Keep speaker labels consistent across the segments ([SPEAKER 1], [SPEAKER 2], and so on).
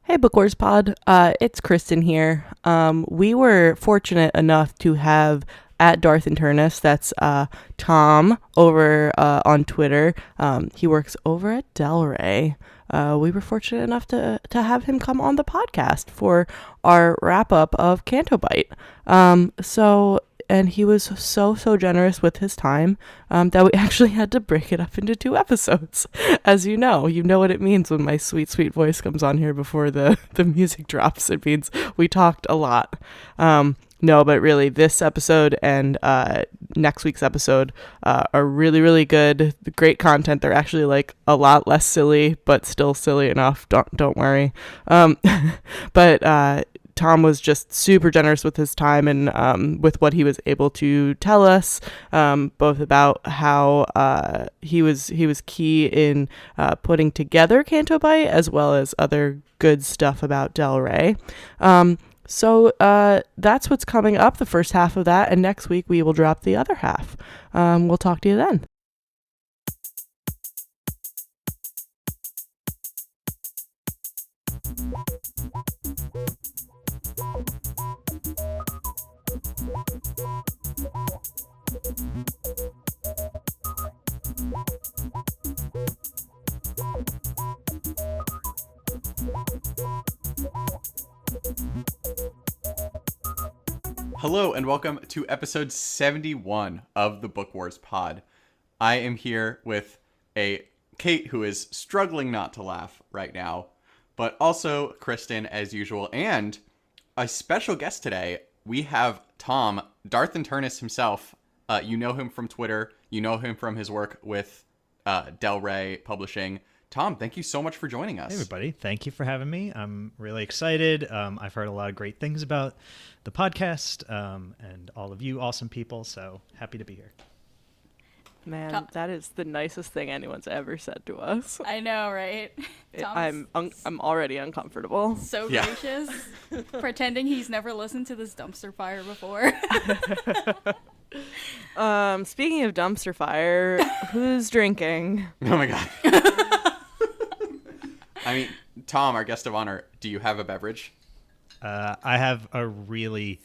[SPEAKER 1] Hey, Bookworms Pod. It's Kristen here. We were fortunate enough to have at Darth Internus, that's Tom over on Twitter. He works over at Del Rey. We were fortunate enough to have him come on the podcast for our wrap up of Canto Bite. And he was so generous with his time that we actually had to break it up into 2 episodes. As you know what it means when my sweet voice comes on here before the music drops. It means we talked a lot. No, but really, this episode and next week's episode are really good. Great content. They're actually like a lot less silly, but still silly enough. Don't worry. But Tom was just super generous with his time and with what he was able to tell us, both about how he was key in putting together Canto Bite, as well as other good stuff about Del Rey. So that's what's coming up, the first half of that, and next week we will drop the other half. We'll talk to you then.
[SPEAKER 2] Hello and welcome to episode 71 of the Book Wars Pod. I am here with a Kate who is struggling not to laugh right now, but also Kristen as usual, and a special guest today. We have Tom, Darth Internus himself. You know him from Twitter. You know him from his work with Del Rey Publishing. Tom, thank you so much for joining us.
[SPEAKER 3] Hey everybody, thank you for having me. I'm really excited. I've heard a lot of great things about the podcast and all of you awesome people, so happy to be here.
[SPEAKER 1] Man, that is the nicest thing anyone's ever said to us.
[SPEAKER 4] I know, right?
[SPEAKER 1] I'm already uncomfortable.
[SPEAKER 4] So gracious, pretending he's never listened to this dumpster fire before.
[SPEAKER 1] Speaking of dumpster fire, who's drinking?
[SPEAKER 2] Oh my god. I mean, Tom, our guest of honor, do you have a beverage?
[SPEAKER 3] I have a really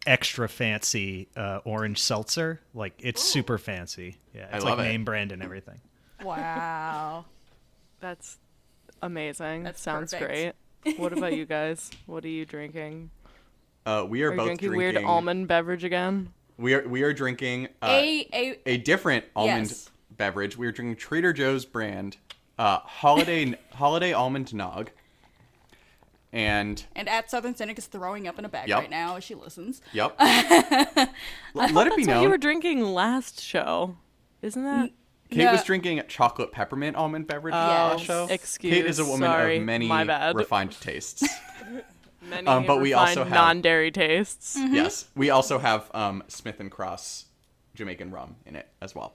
[SPEAKER 3] extra fancy orange seltzer. It's super fancy. Yeah, it's name brand and everything.
[SPEAKER 4] Wow.
[SPEAKER 1] That's amazing.
[SPEAKER 4] That
[SPEAKER 1] sounds
[SPEAKER 4] perfect.
[SPEAKER 1] great. What about you guys? What are you drinking?
[SPEAKER 2] We are both
[SPEAKER 1] drinking weird almond beverage again.
[SPEAKER 2] We are drinking a different almond beverage. We are drinking Trader Joe's brand holiday almond nog. And
[SPEAKER 4] at Southern Cynic is throwing up in a bag right now as she listens.
[SPEAKER 2] Yep.
[SPEAKER 1] Let it be known. That's what you were drinking last show, isn't that?
[SPEAKER 2] Kate was drinking chocolate peppermint almond beverage last show.
[SPEAKER 1] Excuse.
[SPEAKER 2] Kate is a woman of many refined tastes.
[SPEAKER 1] Many
[SPEAKER 2] but we also have
[SPEAKER 1] non-dairy tastes.
[SPEAKER 4] Mm-hmm.
[SPEAKER 2] Yes, we also have Smith & Cross Jamaican rum in it as well,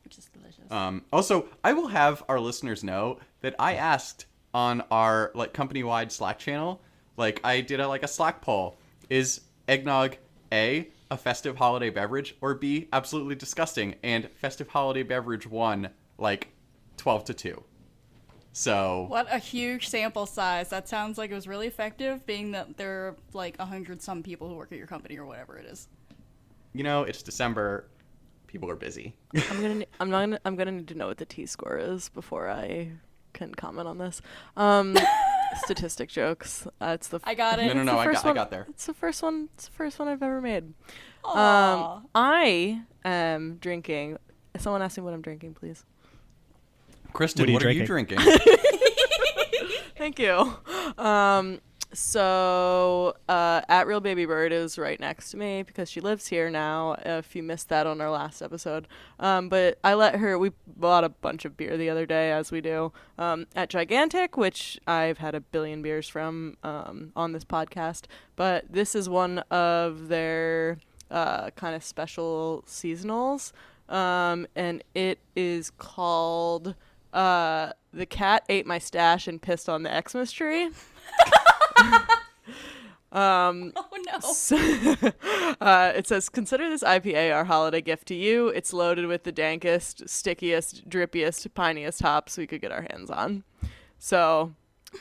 [SPEAKER 4] which is delicious.
[SPEAKER 2] Also, I will have our listeners know that I asked on our company-wide Slack channel, I did a Slack poll: is eggnog A, a festive holiday beverage, or B, absolutely disgusting? And festive holiday beverage won 12-2. So
[SPEAKER 4] what a huge sample size. That sounds like it was really effective, being that there are 100 some people who work at your company or whatever it is.
[SPEAKER 2] It's December. People are busy.
[SPEAKER 1] I'm gonna need to know what the T-score is before I can comment on this. Statistic jokes. It's the
[SPEAKER 4] I got it.
[SPEAKER 2] No, I got there.
[SPEAKER 1] It's the first one. It's the first one I've ever made.
[SPEAKER 4] Aww.
[SPEAKER 1] I am drinking. Someone ask me what I'm drinking, please.
[SPEAKER 2] Kristen, what are you drinking?
[SPEAKER 1] Thank you. So at Real Baby Bird is right next to me because she lives here now, if you missed that on our last episode. But I let her, we bought a bunch of beer the other day, as we do, at Gigantic, which I've had a billion beers from on this podcast. But this is one of their kind of special seasonals, and it is called The Cat Ate My Stash and Pissed on the Xmas Tree.
[SPEAKER 4] Oh no.
[SPEAKER 1] It says, consider this IPA our holiday gift to you. It's loaded with the dankest, stickiest, drippiest, piniest hops we could get our hands on. So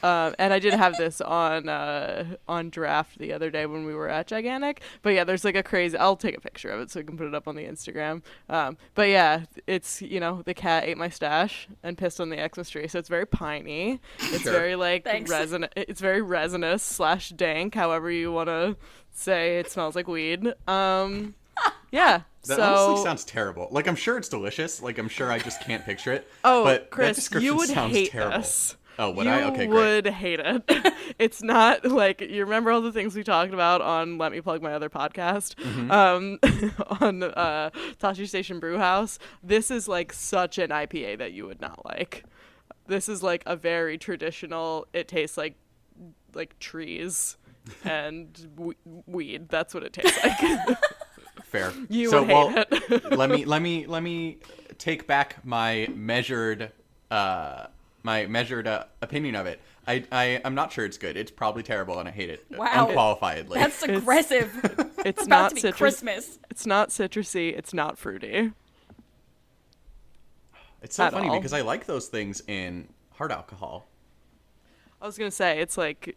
[SPEAKER 1] And I did have this on draft the other day when we were at Gigantic. But yeah, there's like a crazy. I'll take a picture of it so we can put it up on the Instagram. But yeah, it's the cat ate my stash and pissed on the Xmas tree, so it's very piney. It's
[SPEAKER 2] Sure.
[SPEAKER 1] very like
[SPEAKER 4] Thanks.
[SPEAKER 1] resin. It's very resinous / dank, however you want to say. It smells like weed. Yeah.
[SPEAKER 2] That
[SPEAKER 1] so
[SPEAKER 2] honestly sounds terrible. Like, I'm sure it's delicious. Like, I'm sure I just can't picture it.
[SPEAKER 1] Oh,
[SPEAKER 2] but that
[SPEAKER 1] Chris,
[SPEAKER 2] description
[SPEAKER 1] you would
[SPEAKER 2] sounds
[SPEAKER 1] hate
[SPEAKER 2] terrible.
[SPEAKER 1] this.
[SPEAKER 2] Oh, would
[SPEAKER 1] you
[SPEAKER 2] I? Okay, great.
[SPEAKER 1] would hate it. It's not like you remember all the things we talked about on Let Me Plug My Other podcast on Tashi Station Brew House. This is like such an IPA that you would not like. This is like a very traditional. It tastes like trees and weed. That's what it tastes like.
[SPEAKER 2] Fair.
[SPEAKER 1] You
[SPEAKER 2] so,
[SPEAKER 1] would hate it.
[SPEAKER 2] let me take back my measured opinion of it. I'm not sure it's good. It's probably terrible, and I hate it
[SPEAKER 4] Wow.
[SPEAKER 2] unqualifiedly.
[SPEAKER 4] That's aggressive.
[SPEAKER 1] It's
[SPEAKER 4] about
[SPEAKER 1] not
[SPEAKER 4] to be
[SPEAKER 1] citrus.
[SPEAKER 4] Christmas.
[SPEAKER 1] It's not citrusy. It's not fruity.
[SPEAKER 2] It's so
[SPEAKER 1] at
[SPEAKER 2] funny
[SPEAKER 1] all.
[SPEAKER 2] because I like those things in hard alcohol.
[SPEAKER 1] I was gonna say it's like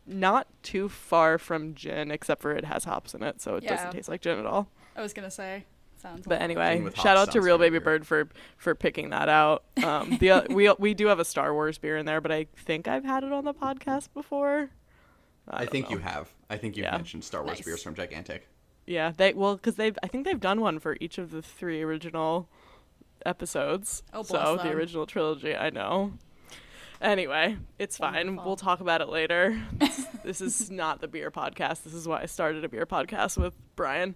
[SPEAKER 1] not too far from gin, except for it has hops in it, so it
[SPEAKER 4] Yeah.
[SPEAKER 1] doesn't taste like gin at all.
[SPEAKER 4] I was gonna say. Sounds.
[SPEAKER 1] But anyway,
[SPEAKER 2] Gin with
[SPEAKER 1] shout
[SPEAKER 2] hops
[SPEAKER 1] out to
[SPEAKER 2] sounds
[SPEAKER 1] Real
[SPEAKER 2] really
[SPEAKER 1] Baby
[SPEAKER 2] weird.
[SPEAKER 1] Bird for picking that out. We do have a Star Wars beer in there, but I think I've had it on the podcast before.
[SPEAKER 2] I think you have. I think you've
[SPEAKER 1] Yeah.
[SPEAKER 2] mentioned Star Wars
[SPEAKER 4] Nice.
[SPEAKER 2] beers from Gigantic.
[SPEAKER 1] Yeah, because I think they've done one for each of the 3 original episodes.
[SPEAKER 4] Oh, bless
[SPEAKER 1] so the
[SPEAKER 4] them.
[SPEAKER 1] original trilogy, I know. Anyway, it's fine.
[SPEAKER 4] Wonderful.
[SPEAKER 1] We'll talk about it later. This is not the beer podcast. This is why I started a beer podcast with Brian.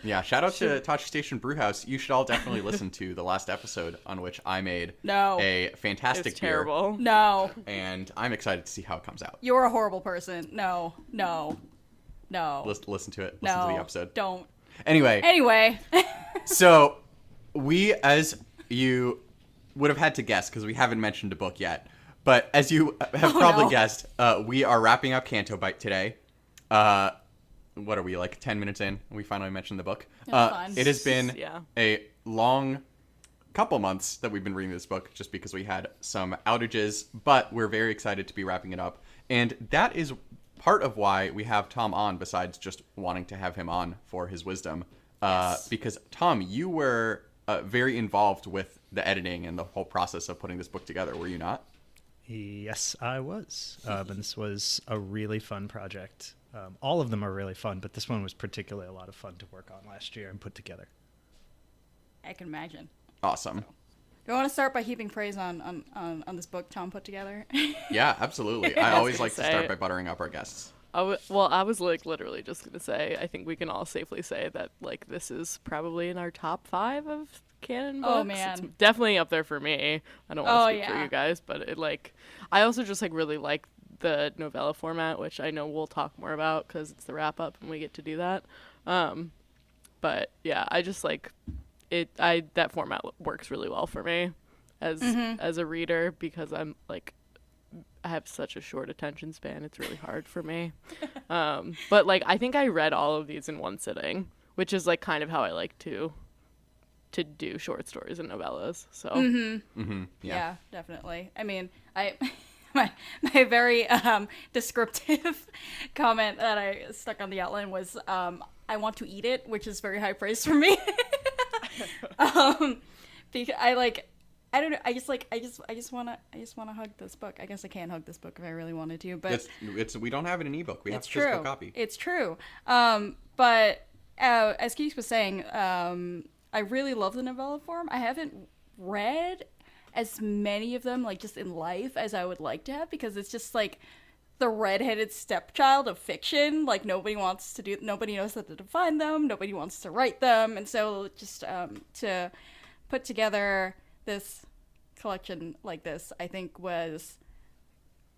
[SPEAKER 2] Yeah, shout out to Tachi Station Brewhouse. You should all definitely listen to the last episode on which I made
[SPEAKER 4] No.
[SPEAKER 2] a fantastic
[SPEAKER 1] It's
[SPEAKER 2] beer.
[SPEAKER 1] terrible.
[SPEAKER 4] No.
[SPEAKER 2] And I'm excited to see how it comes out.
[SPEAKER 4] You're a horrible person. No.
[SPEAKER 2] Listen to it. Listen
[SPEAKER 4] No.
[SPEAKER 2] to the episode.
[SPEAKER 4] Don't.
[SPEAKER 2] Anyway,
[SPEAKER 4] Anyway.
[SPEAKER 2] so we, as you would have had to guess, because we haven't mentioned a book yet, but as you have probably
[SPEAKER 4] no.
[SPEAKER 2] guessed, we are wrapping up Canto Bite today. What are we, like 10 minutes in? We finally mentioned the book.
[SPEAKER 4] That's fine.
[SPEAKER 2] It has been
[SPEAKER 1] Yeah.
[SPEAKER 2] a long couple months that we've been reading this book just because we had some outages, but we're very excited to be wrapping it up. And that is part of why we have Tom on, besides just wanting to have him on for his wisdom.
[SPEAKER 4] Yes.
[SPEAKER 2] Because, Tom, you were very involved with the editing and the whole process of putting this book together, were you not?
[SPEAKER 3] Yes, I was. And this was a really fun project. All of them are really fun, but this one was particularly a lot of fun to work on last year and put together.
[SPEAKER 4] I can imagine.
[SPEAKER 2] Awesome.
[SPEAKER 4] Do you want to start by heaping praise on this book Tom put together?
[SPEAKER 2] Yeah, absolutely. I always
[SPEAKER 1] gonna
[SPEAKER 2] like to
[SPEAKER 1] say-
[SPEAKER 2] start by buttering up our guests.
[SPEAKER 1] I was like literally just gonna say, I think we can all safely say that like this is probably in our top 5 of canon books.
[SPEAKER 4] Oh, man.
[SPEAKER 1] It's definitely up there for me. I don't want to
[SPEAKER 4] Oh,
[SPEAKER 1] speak for
[SPEAKER 4] yeah.
[SPEAKER 1] you guys, but it like I also just like really like the novella format, which I know we'll talk more about because it's the wrap up and we get to do that. But yeah, I just like it. That format works really well for me as a reader because I'm like. I have such a short attention span. It's really hard for me. But like I think I read all of these in one sitting, which is like kind of how I like to do short stories and novellas. So
[SPEAKER 2] Yeah.
[SPEAKER 4] Definitely. I mean, my very descriptive comment that I stuck on the outline was I want to eat it, which is very high praise for me. Because I don't know. I just wanna hug this book. I guess I can hug this book if I really wanted to, but
[SPEAKER 2] It's we don't have it in ebook. We have
[SPEAKER 4] it's
[SPEAKER 2] a physical
[SPEAKER 4] true.
[SPEAKER 2] copy.
[SPEAKER 4] It's true. But as Keith was saying, I really love the novella form. I haven't read as many of them, like just in life, as I would like to have, because it's just like the redheaded stepchild of fiction. Like nobody knows how to define them. Nobody wants to write them, and so just to put together this collection like this, I think was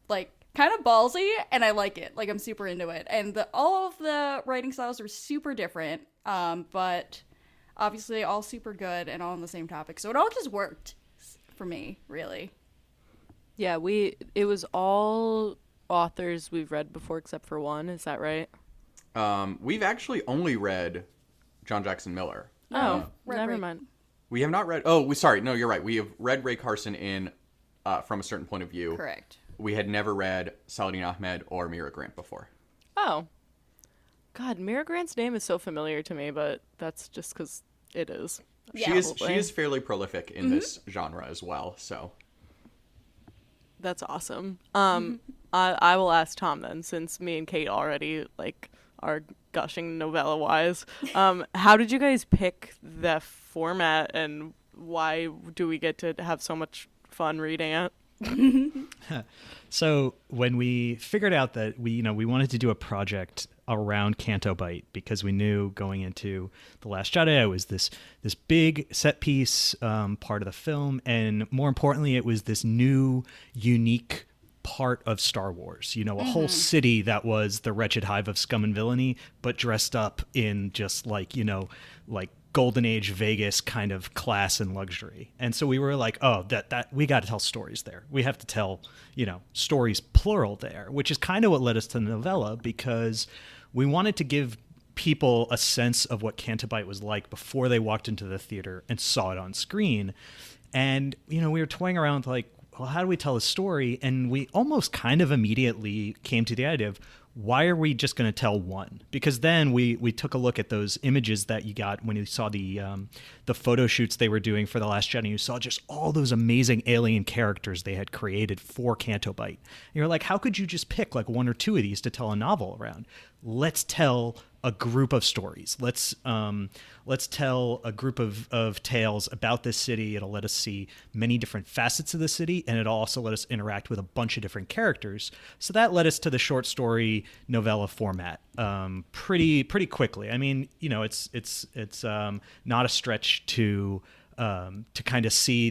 [SPEAKER 4] like kind of ballsy, and I like it. Like I'm super into it, and all of the writing styles are super different, but obviously all super good and all on the same topic. So it all just worked for me, really.
[SPEAKER 1] yeah, it was all authors we've read before except for one. Is that right?
[SPEAKER 2] We've actually only read John Jackson Miller.
[SPEAKER 1] Oh,
[SPEAKER 4] Red
[SPEAKER 1] never
[SPEAKER 4] Ray.
[SPEAKER 1] mind.
[SPEAKER 2] We have not read. Oh, sorry. No, you're right. We have read Ray Carson in from a certain point of view.
[SPEAKER 4] Correct.
[SPEAKER 2] We had never read Saladin Ahmed or Mira Grant before.
[SPEAKER 1] Oh. God, Mira Grant's name is so familiar to me, but that's just because it is.
[SPEAKER 4] Yeah.
[SPEAKER 2] She is fairly prolific in this genre as well, so.
[SPEAKER 1] That's awesome. I will ask Tom then, since me and Kate already are gushing novella wise. How did you guys pick the format, and why do we get to have so much fun reading it?
[SPEAKER 3] So when we figured out that we wanted to do a project around Canto Bight, because we knew going into The Last Jedi it was this big set piece part of the film, and more importantly it was this new unique part of Star Wars, a whole city that was the wretched hive of scum and villainy, but dressed up in just like Golden Age Vegas kind of class and luxury. And so we were like, oh, that we got to tell stories there. We have to tell, stories plural there, which is kind of what led us to the novella, because we wanted to give people a sense of what Canto Bight was like before they walked into the theater and saw it on screen. And, we were toying around with well, how do we tell a story? And we almost kind of immediately came to the idea of, why are we just going to tell one? Because then we took a look at those images that you got when you saw the photo shoots they were doing for The Last Jedi. You saw just all those amazing alien characters they had created for Canto Bight. And you're like, how could you just pick one or two of these to tell a novel around? Let's tell a group of stories. Let's tell a group of tales about this city. It'll let us see many different facets of the city, and it'll also let us interact with a bunch of different characters. So that led us to the short story novella format pretty quickly. I mean, it's not a stretch to kind of see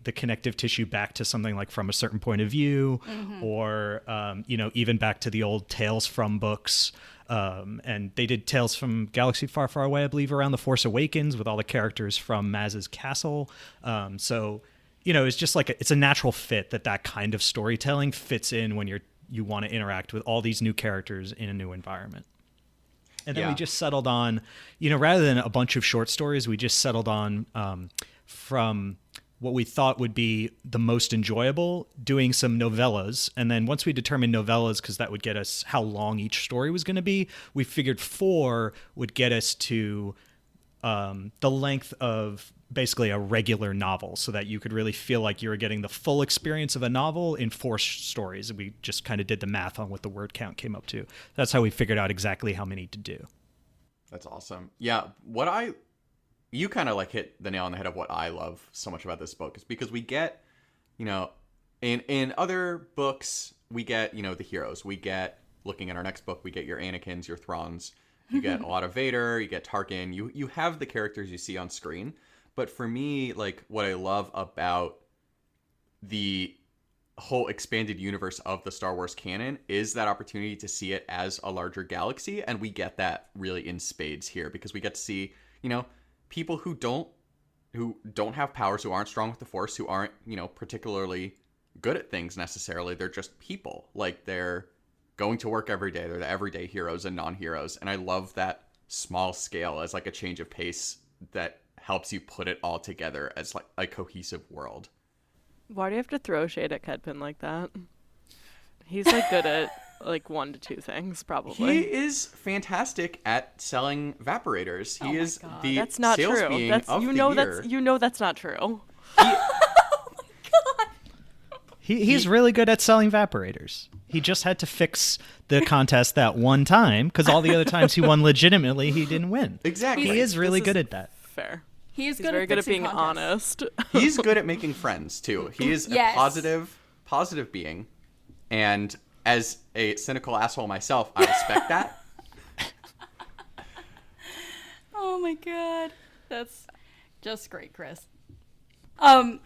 [SPEAKER 3] the connective tissue back to something like From a Certain Point of View, or even back to the old Tales from books. And they did Tales from Galaxy Far, Far Away, I believe, around The Force Awakens, with all the characters from Maz's castle. So it's just it's a natural fit that kind of storytelling fits in when you want to interact with all these new characters in a new environment. And then we just settled on, rather than a bunch of short stories, we just settled on from what we thought would be the most enjoyable, doing some novellas. And then once we determined novellas, because that would get us how long each story was going to be, we figured 4 would get us to the length of basically a regular novel, so that you could really feel like you were getting the full experience of a novel in 4 stories. We just kind of did the math on what the word count came up to. That's how we figured out exactly how many to do.
[SPEAKER 2] That's awesome. Yeah, you kind of hit the nail on the head of what I love so much about this book, is because we get, in other books, we get, the heroes. We get, looking at our next book, we get your Anakins, your Thrawns. You get a lot of Vader, you get Tarkin. You have the characters you see on screen. But for me, what I love about the whole expanded universe of the Star Wars canon is that opportunity to see it as a larger galaxy. And we get that really in spades here, because we get to see, people who don't have powers, who aren't strong with the Force, who aren't, particularly good at things necessarily. They're just people. They're going to work every day. They're the everyday heroes and non-heroes. And I love that small scale as a change of pace that helps you put it all together as a cohesive world.
[SPEAKER 1] Why do you have to throw shade at Kedpin like that? He's good at 1 to 2 things, probably.
[SPEAKER 2] He is fantastic at selling Vaporators. He is
[SPEAKER 4] God.
[SPEAKER 2] the
[SPEAKER 1] That's not
[SPEAKER 2] sales
[SPEAKER 1] true.
[SPEAKER 2] being
[SPEAKER 1] That's
[SPEAKER 2] of
[SPEAKER 1] you
[SPEAKER 2] the
[SPEAKER 1] know
[SPEAKER 2] year.
[SPEAKER 1] that's not true.
[SPEAKER 3] He's really good at selling Vaporators. He just had to fix the contest that one time, because all the other times he won legitimately, he didn't win.
[SPEAKER 2] Exactly.
[SPEAKER 3] He is really good at that.
[SPEAKER 1] Fair.
[SPEAKER 4] He's
[SPEAKER 1] very good at being
[SPEAKER 4] contests.
[SPEAKER 1] honest.
[SPEAKER 2] He's good at making friends too. He is
[SPEAKER 4] Yes.
[SPEAKER 2] a positive being, and as a cynical asshole myself, I respect that.
[SPEAKER 4] Oh my god, that's just great, Chris. I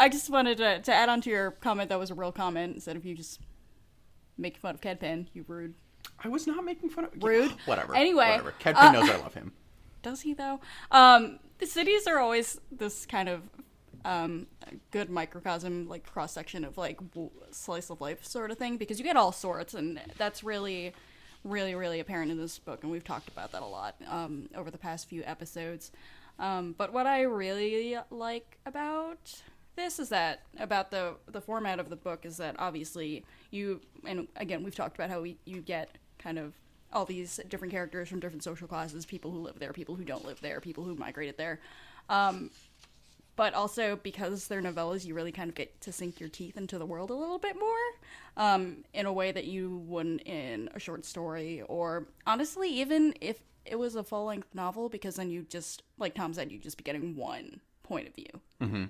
[SPEAKER 4] just wanted to add on to your comment. That was a real comment instead of you just making fun of Kedpin. You rude.
[SPEAKER 2] I was not making fun of
[SPEAKER 4] Rude.
[SPEAKER 2] Whatever.
[SPEAKER 4] Anyway,
[SPEAKER 2] whatever. Kedpin knows I love him.
[SPEAKER 4] Does he though? The cities are always this kind of good microcosm, cross section of slice of life sort of thing, because you get all sorts, and that's really, really, really apparent in this book, and we've talked about that a lot over the past few episodes. But what I really like about this is that about the format of the book is that obviously you, and again we've talked about how you get kind of all these different characters from different social classes, people who live there, people who don't live there, people who migrated there, but also because they're novellas, you really kind of get to sink your teeth into the world a little bit more, in a way that you wouldn't in a short story, or honestly even if it was a full-length novel, because then you just, like Tom said, you'd just be getting one point of view.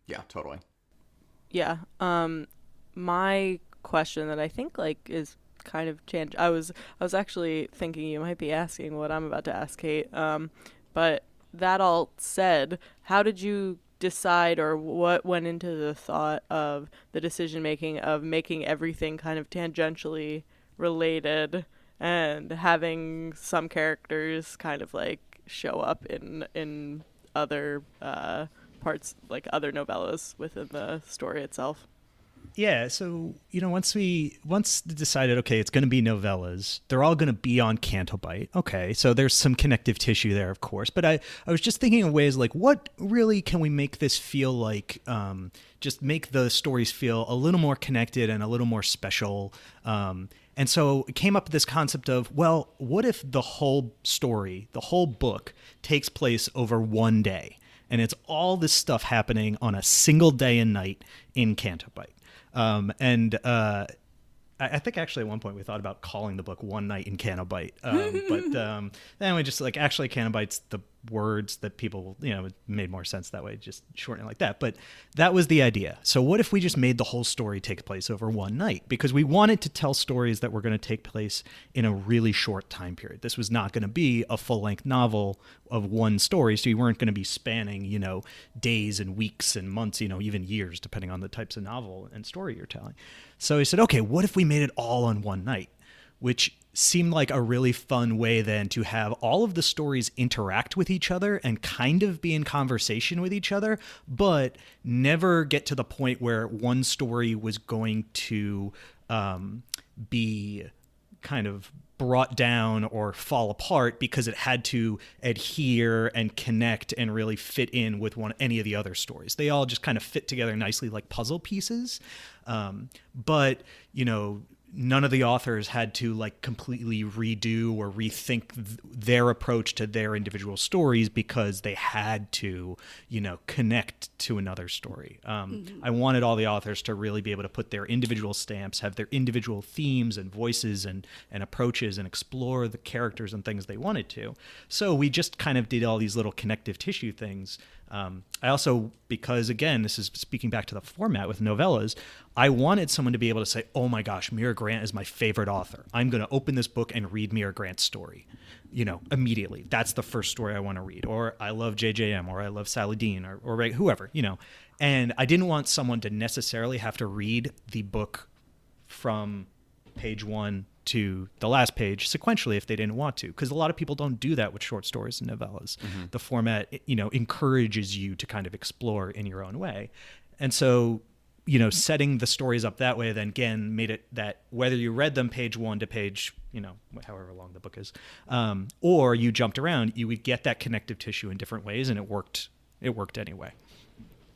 [SPEAKER 2] Yeah, totally.
[SPEAKER 1] Yeah. My question that I think like is kind of change. I was actually thinking you might be asking what I'm about to ask, Kate. But that all said, how did you decide, or what went into the thought of the decision making of making everything kind of tangentially related and having some characters kind of like show up in other parts, like other novellas within the story itself?
[SPEAKER 3] Yeah, so once we decided, okay, it's going to be novellas, they're all going to be on Canto Bight. Okay, so there's some connective tissue there, of course. But I was just thinking of ways like, what really can we make this feel like? Just make the stories feel a little more connected and a little more special. And so it came up with this concept of, well, what if the whole story, the whole book, takes place over one day, and it's all this stuff happening on a single day and night in Canto Bight. I think actually at one point we thought about calling the book One Night in Canto Bight. But then we just like, actually Canto Bight's the words that people, it made more sense that way, just shorten it like that. But that was the idea. So what if we just made the whole story take place over one night? Because we wanted to tell stories that were going to take place in a really short time period. This was not going to be a full-length novel of one story, so you weren't going to be spanning, days and weeks and months, even years, depending on the types of novel and story you're telling. So he said, okay, what if we made it all on one night? Which seemed like a really fun way then to have all of the stories interact with each other and kind of be in conversation with each other, but never get to the point where one story was going to be kind of brought down or fall apart because it had to adhere and connect and really fit in with any of the other stories. They all just kind of fit together nicely like puzzle pieces. But, none of the authors had to like completely redo or rethink their approach to their individual stories because they had to, connect to another story. I wanted all the authors to really be able to put their individual stamps, have their individual themes and voices and approaches, and explore the characters and things they wanted to. So we just kind of did all these little connective tissue things. I also, because again, this is speaking back to the format with novellas, I wanted someone to be able to say, oh my gosh, Mira Grant is my favorite author. I'm going to open this book and read Mira Grant's story, immediately. That's the first story I want to read. Or I love JJM, or I love Sally Dean, or whoever, And I didn't want someone to necessarily have to read the book from page 1 to the last page sequentially if they didn't want to, because a lot of people don't do that with short stories and novellas. The format encourages you to kind of explore in your own way. And so setting the stories up that way then again made it that whether you read them page 1 to page however long the book is, or you jumped around, you would get that connective tissue in different ways, and it worked anyway.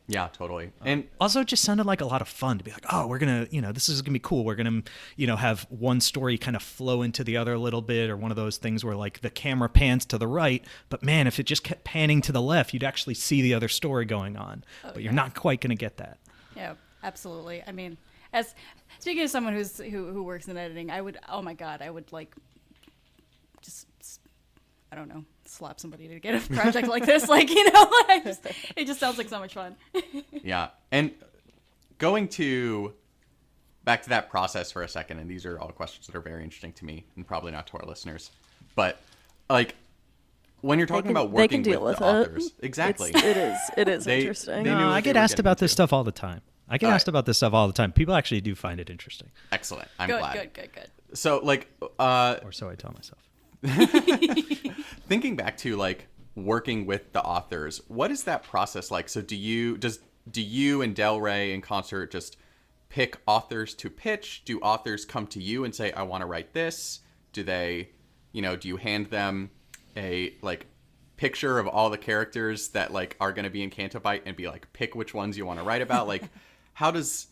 [SPEAKER 2] Yeah, totally. And
[SPEAKER 3] also it just sounded like a lot of fun to be like, oh, we're going to, this is going to be cool. We're going to, have one story kind of flow into the other a little bit, or one of those things where like the camera pans to the right, but man, if it just kept panning to the left, you'd actually see the other story going on, but you're not quite going to get that.
[SPEAKER 4] Yeah, absolutely. I mean, as speaking as someone who works in editing, I would like just, I don't know, slap somebody to get a project like this. Like, it just sounds like so much fun.
[SPEAKER 2] Yeah. And going back to that process for a second, and these are all questions that are very interesting to me and probably not to our listeners, but like when you're talking about working with the authors, exactly.
[SPEAKER 1] It is interesting.
[SPEAKER 3] I get asked about this stuff all the time. People actually do find it interesting.
[SPEAKER 2] Excellent. I'm glad. Good. So like,
[SPEAKER 3] or so I tell myself.
[SPEAKER 2] Thinking back to like working with the authors, what is that process like? So do you and Del Rey in concert just pick authors to pitch? Do authors come to you and say, I want to write this? Do they, do you hand them a like picture of all the characters that like are going to be in Canto Bight and be like, pick which ones you want to write about? Like, how does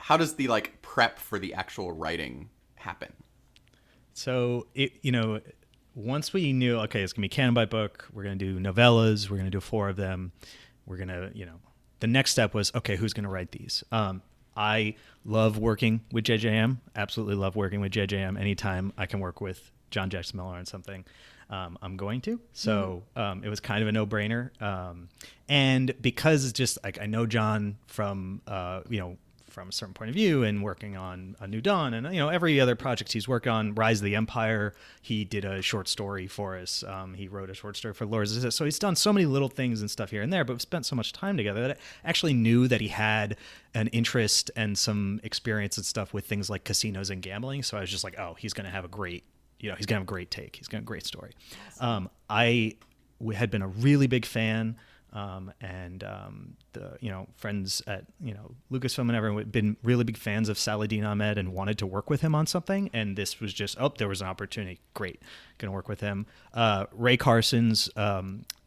[SPEAKER 2] the like prep for the actual writing happen?
[SPEAKER 3] So once we knew, okay, it's gonna be Canto Bight book, we're gonna do novellas, we're gonna do 4 of them, we're gonna, the next step was, okay, who's gonna write these? I love working with JJM, absolutely love working with JJM. Anytime I can work with John Jackson Miller on something, I'm going to. So it was kind of a no-brainer. And because it's just like I know John from from a certain point of view and working on A New Dawn and every other project he's worked on, Rise of the Empire, he did a short story for us. He wrote a short story for Lords of Resistance. So he's done so many little things and stuff here and there, but we've spent so much time together that I actually knew that he had an interest and some experience and stuff with things like casinos and gambling. So I was just like, oh, he's going to have a great, he's going to have a great take. He's going to have a great story.
[SPEAKER 4] Awesome.
[SPEAKER 3] We had been a really big fan. The friends at Lucasfilm and everyone had been really big fans of Saladin Ahmed and wanted to work with him on something, and this was just there was an opportunity. Great, gonna work with him. Ray Carson's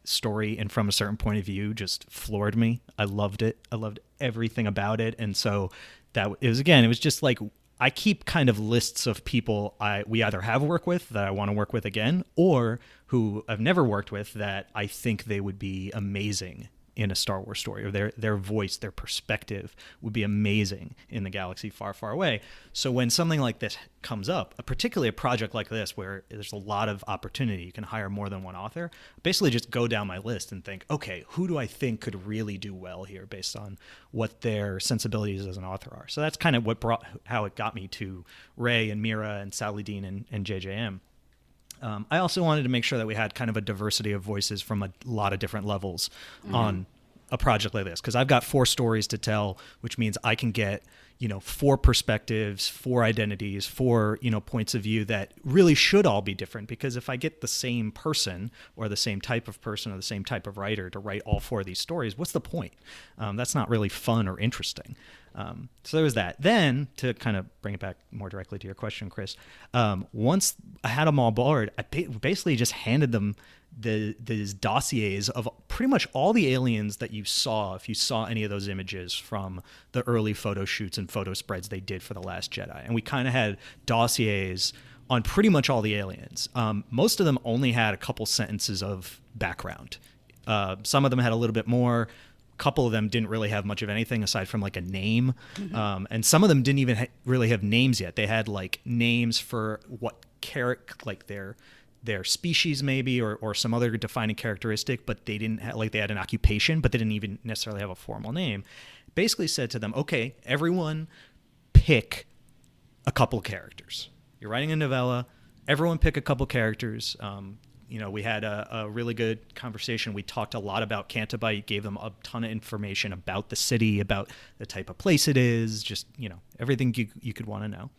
[SPEAKER 3] story and From a Certain Point of View just floored me. I loved it. I loved everything about it, and so it was just like, I keep kind of lists of people we either have worked with that I want to work with again, or who I've never worked with that I think they would be amazing in a Star Wars story, or their voice, their perspective would be amazing in the galaxy far, far away. So when something like this comes up, particularly a project like this where there's a lot of opportunity, you can hire more than one author, basically just go down my list and think, okay, who do I think could really do well here based on what their sensibilities as an author are? So that's kind of how it got me to Ray and Mira and Saladin and JJM. I also wanted to make sure that we had kind of a diversity of voices from a lot of different levels on a project like this, because I've got 4 stories to tell, which means I can get 4 perspectives, 4 identities, 4 points of view that really should all be different. Because if I get the same person or the same type of person or the same type of writer to write all 4 of these stories, what's the point? That's not really fun or interesting. So there was that. Then, to kind of bring it back more directly to your question, Chris, once I had them all board, I basically just handed them these dossiers of pretty much all the aliens that you saw, if you saw any of those images from the early photo shoots and photo spreads they did for The Last Jedi. And we kind of had dossiers on pretty much all the aliens. Most of them only had a couple sentences of background. Some of them had a little bit more. Couple of them didn't really have much of anything aside from like a name. And some of them didn't even really have names yet. They had like names for what like their species maybe, or some other defining characteristic, but they didn't have, like, they had an occupation, but they didn't even necessarily have a formal name. Basically said to them, okay, everyone pick a couple characters. You're writing a novella, everyone pick a couple characters. We had a really good conversation. We talked a lot about Canto Bight, gave them a ton of information about the city, about the type of place it is, just, everything you could want to know.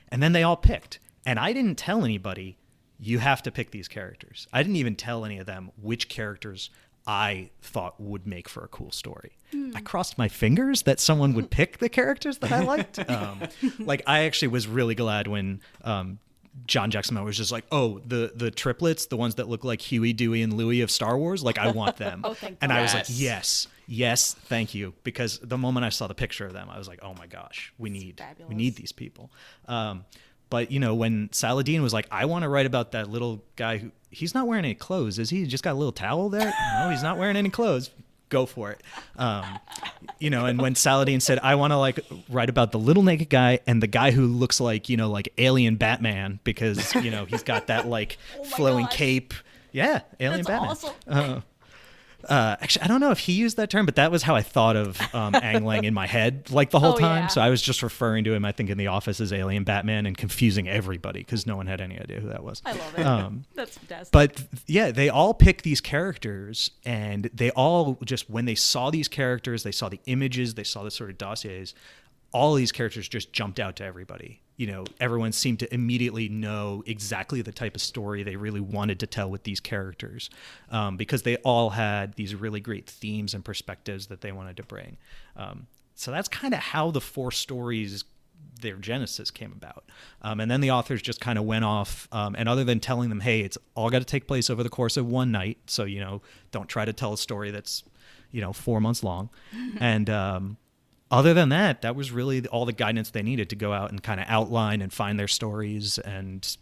[SPEAKER 3] And then they all picked. And I didn't tell anybody, you have to pick these characters. I didn't even tell any of them which characters I thought would make for a cool story. I crossed my fingers that someone would pick the characters that I liked. I actually was really glad when John Jackson Miller was just like, oh, the triplets, the ones that look like Huey, Dewey, and Louie of Star Wars, like, I want them.
[SPEAKER 4] Thank
[SPEAKER 3] and
[SPEAKER 4] God.
[SPEAKER 3] I was like, yes, thank you. Because the moment I saw the picture of them, I was like, oh my gosh, we need these people. But, when Saladin was like, I want to write about that little guy who, he's not wearing any clothes, is he? He just got a little towel there? No, he's not wearing any clothes. Go for it. And when Saladin said, I want to write about the little naked guy and the guy who looks like, like alien Batman, because, he's got that flowing cape. Yeah. Alien
[SPEAKER 4] That's
[SPEAKER 3] Batman.
[SPEAKER 4] Awesome.
[SPEAKER 3] Actually, I don't know if he used that term, but that was how I thought of Ang Lang in my head the whole time.
[SPEAKER 4] Yeah.
[SPEAKER 3] So I was just referring to him, I think, in The Office as Alien Batman and confusing everybody because no one had any idea who that was.
[SPEAKER 4] I love it. That's fantastic.
[SPEAKER 3] But yeah, they all pick these characters, and they all just, when they saw these characters, they saw the images, they saw the sort of dossiers, all these characters just jumped out to everybody. Everyone seemed to immediately know exactly the type of story they really wanted to tell with these characters, because they all had these really great themes and perspectives that they wanted to bring. So that's kind of how the 4 stories, their genesis came about. And then the authors just kind of went off, and other than telling them, hey, it's all got to take place over the course of one night, so don't try to tell a story that's 4 months long. And other than that, that was really all the guidance they needed to go out and kind of outline and find their stories and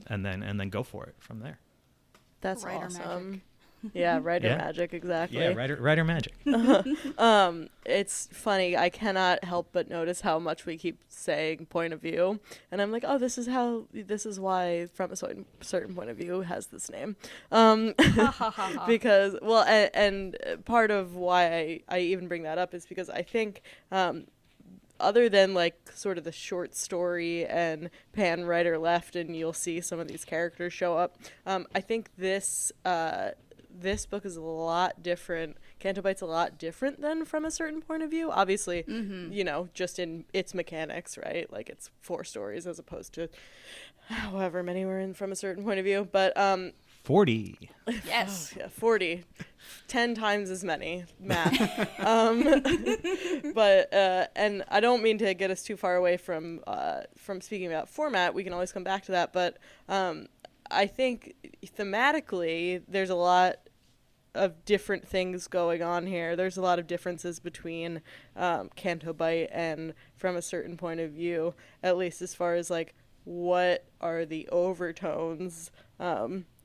[SPEAKER 3] then go for it from there.
[SPEAKER 1] That's
[SPEAKER 4] Writer
[SPEAKER 1] awesome.
[SPEAKER 4] magic.
[SPEAKER 1] Yeah, writer
[SPEAKER 3] Yeah.
[SPEAKER 1] magic, exactly.
[SPEAKER 3] Yeah, writer magic.
[SPEAKER 1] It's funny. I cannot help but notice how much we keep saying point of view, and I'm like, oh, this is why From a Certain Point of View has this name. Because, well, and part of why I even bring that up is because I think, other than like sort of the short story and pan right or left and you'll see some of these characters show up, I think this book is a lot different. Canto Bight's a lot different than From a Certain Point of View. Obviously, just in its mechanics, right? Like it's 4 stories as opposed to however many were in From a Certain Point of View. But
[SPEAKER 3] 40.
[SPEAKER 4] Yes.
[SPEAKER 1] yeah, 40. 10 times as many. Math. But and I don't mean to get us too far away from speaking about format. We can always come back to that. But I think thematically there's a lot of different things going on here. There's a lot of differences between Canto Bight and From a Certain Point of View, at least as far as like what are the overtones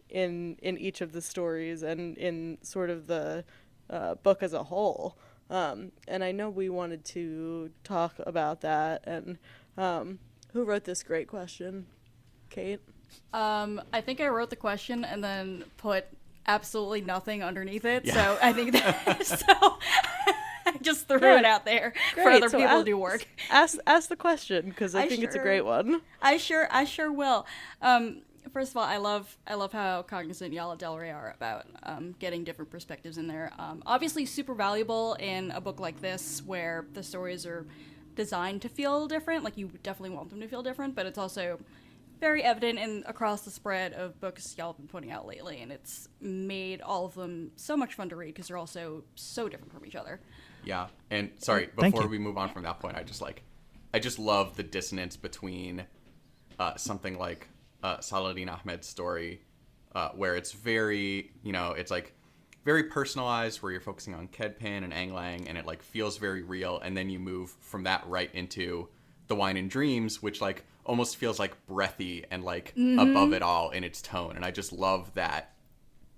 [SPEAKER 1] in each of the stories and in sort of the book as a whole. And I know we wanted to talk about that. And who wrote this great question? Kate?
[SPEAKER 4] I think I wrote the question and then put absolutely nothing underneath it.
[SPEAKER 2] Yeah.
[SPEAKER 4] So I think so I just threw it out there for
[SPEAKER 1] Great.
[SPEAKER 4] other
[SPEAKER 1] So
[SPEAKER 4] people to do work.
[SPEAKER 1] Ask the question, because I think it's a great one.
[SPEAKER 4] I sure will. First of all, I love how cognizant y'all of Del Rey are about getting different perspectives in there. Obviously, super valuable in a book like this where the stories are designed to feel different. Like you definitely want them to feel different, but it's also very evident in across the spread of books y'all have been putting out lately, and it's made all of them so much fun to read because they're also so different from each other.
[SPEAKER 2] Yeah, and sorry,
[SPEAKER 3] Thank
[SPEAKER 2] before
[SPEAKER 3] you.
[SPEAKER 2] we move on from that point, I just love the dissonance between something like Saladin Ahmed's story, where it's very, it's like very personalized, where you're focusing on Kedpin and Anglang, and it like feels very real, and then you move from that right into The Wine and Dreams, which like almost feels like breathy and like above it all in its tone, and I just love that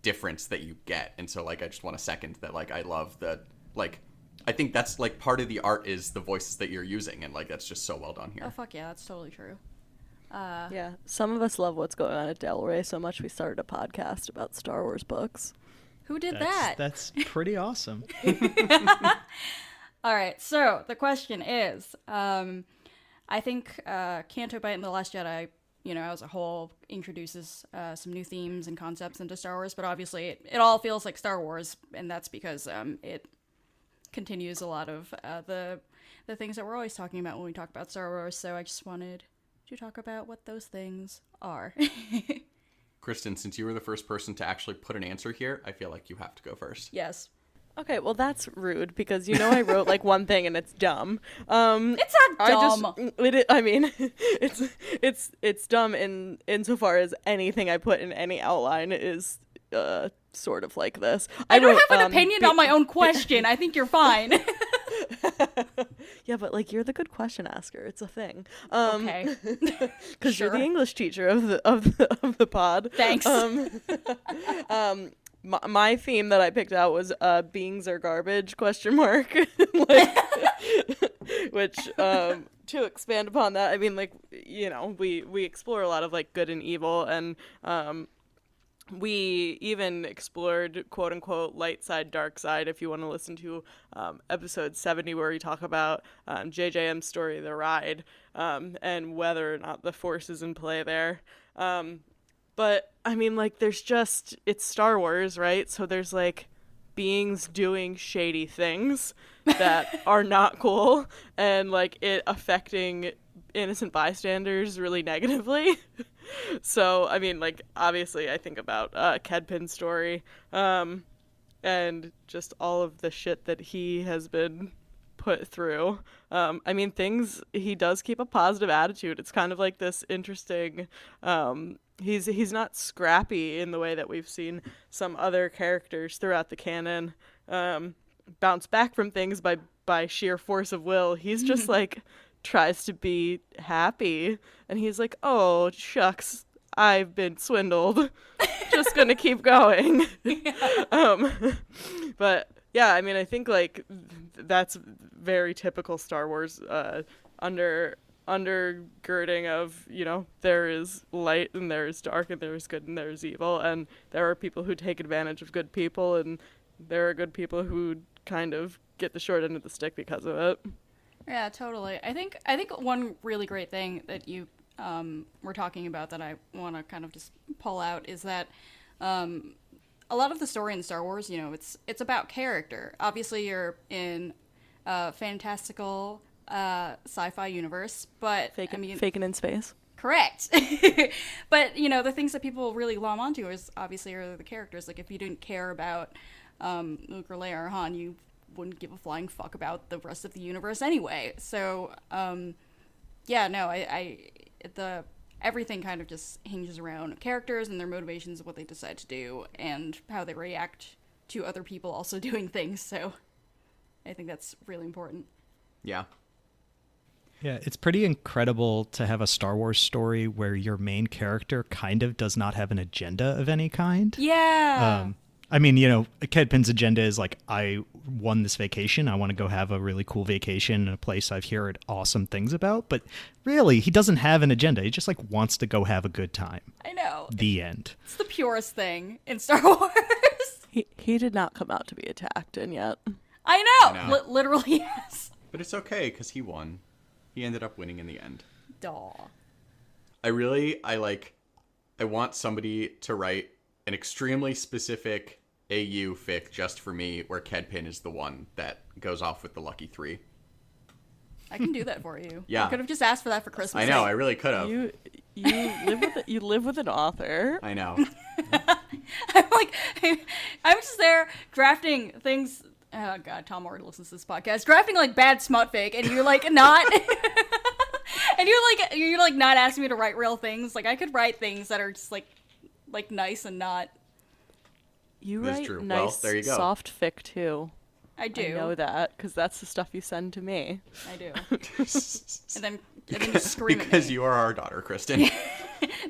[SPEAKER 2] difference that you get. And so like I just want to second that. Like I love the like I think that's like part of the art is the voices that you're using, and like that's just so well done here.
[SPEAKER 4] Oh fuck yeah, that's totally true.
[SPEAKER 1] Yeah, some of us love what's going on at Del Rey so much we started a podcast about Star Wars books.
[SPEAKER 4] Who did that?
[SPEAKER 3] That's pretty awesome.
[SPEAKER 4] All right, so the question is, I think Canto Bight and The Last Jedi, as a whole, introduces some new themes and concepts into Star Wars, but obviously it all feels like Star Wars, and that's because it continues a lot of the things that we're always talking about when we talk about Star Wars, so I just wanted to talk about what those things are.
[SPEAKER 2] Kristen, since you were the first person to actually put an answer here, I feel like you have to go first.
[SPEAKER 4] Yes.
[SPEAKER 1] Okay, well that's rude because I wrote like one thing and it's dumb.
[SPEAKER 4] It's not dumb.
[SPEAKER 1] I mean, it's dumb insofar as anything I put in any outline is sort of like this.
[SPEAKER 4] I don't
[SPEAKER 1] wrote,
[SPEAKER 4] have an opinion on my own question. I think you're fine.
[SPEAKER 1] Yeah, but like you're the good question asker. It's a thing.
[SPEAKER 4] Okay.
[SPEAKER 1] Because you're
[SPEAKER 4] Sure.
[SPEAKER 1] the English teacher of the pod.
[SPEAKER 4] Thanks.
[SPEAKER 1] My theme that I picked out was beings are garbage ? Like, which to expand upon that, I mean, like, we explore a lot of like good and evil, and we even explored quote unquote light side, dark side. If you want to listen to episode 70 where we talk about JJM's story, The Ride, and whether or not the Force is in play there. But I mean, like, it's Star Wars, right? So there's like beings doing shady things that are not cool, and like it affecting innocent bystanders really negatively. So I mean, like, obviously I think about Kedpin's story, and just all of the shit that he has been put through. I mean, he does keep a positive attitude. It's kind of like this interesting, he's not scrappy in the way that we've seen some other characters throughout the canon bounce back from things by sheer force of will. He's just like tries to be happy, and he's like, oh shucks, I've been swindled. Just gonna keep going. But yeah, I mean, I think like that's very typical Star Wars, undergirding of, there is light and there is dark and there is good and there is evil, and there are people who take advantage of good people, and there are good people who kind of get the short end of the stick because of it.
[SPEAKER 4] Yeah, totally. I think one really great thing that you were talking about that I want to kind of just pull out is that a lot of the story in Star Wars, it's about character. Obviously, you're in a fantastical sci-fi universe, but
[SPEAKER 1] faking in space.
[SPEAKER 4] Correct. But the things that people really glom onto is obviously are the characters. Like if you didn't care about Luke or Leia or Han, you wouldn't give a flying fuck about the rest of the universe anyway. So everything kind of just hinges around characters and their motivations, what they decide to do, and how they react to other people also doing things. So I think that's really important.
[SPEAKER 2] Yeah.
[SPEAKER 3] Yeah, it's pretty incredible to have a Star Wars story where your main character kind of does not have an agenda of any kind.
[SPEAKER 4] Yeah.
[SPEAKER 3] I mean, Kedpin's agenda is like, I won this vacation. I want to go have a really cool vacation in a place I've heard awesome things about. But really, he doesn't have an agenda. He just like wants to go have a good time.
[SPEAKER 4] I know.
[SPEAKER 3] The end.
[SPEAKER 4] It's the purest thing in Star Wars.
[SPEAKER 1] He did not come out to be attacked in yet.
[SPEAKER 4] I know. Literally, yes.
[SPEAKER 2] But it's okay because he won. He ended up winning in the end.
[SPEAKER 4] Daw.
[SPEAKER 2] I want somebody to write an extremely specific AU fic just for me where Kedpin is the one that goes off with the lucky 3.
[SPEAKER 4] I can do that for you.
[SPEAKER 2] Yeah.
[SPEAKER 4] I could have just asked for that for Christmas.
[SPEAKER 2] I know, I really could have.
[SPEAKER 1] You live with an author.
[SPEAKER 2] I know.
[SPEAKER 4] I'm just there drafting things. Oh god, Tom already listens to this podcast. Drafting like bad smut fake, and you're like not, and you're like not asking me to write real things. Like I could write things that are just like nice and not.
[SPEAKER 1] You
[SPEAKER 2] That's
[SPEAKER 1] write
[SPEAKER 2] true.
[SPEAKER 1] nice,
[SPEAKER 2] Well, there you go.
[SPEAKER 1] soft fic too.
[SPEAKER 4] I do.
[SPEAKER 1] I know that because that's the stuff you send to me.
[SPEAKER 4] I do. and then you scream at me.
[SPEAKER 2] Because you are our daughter, Kristen.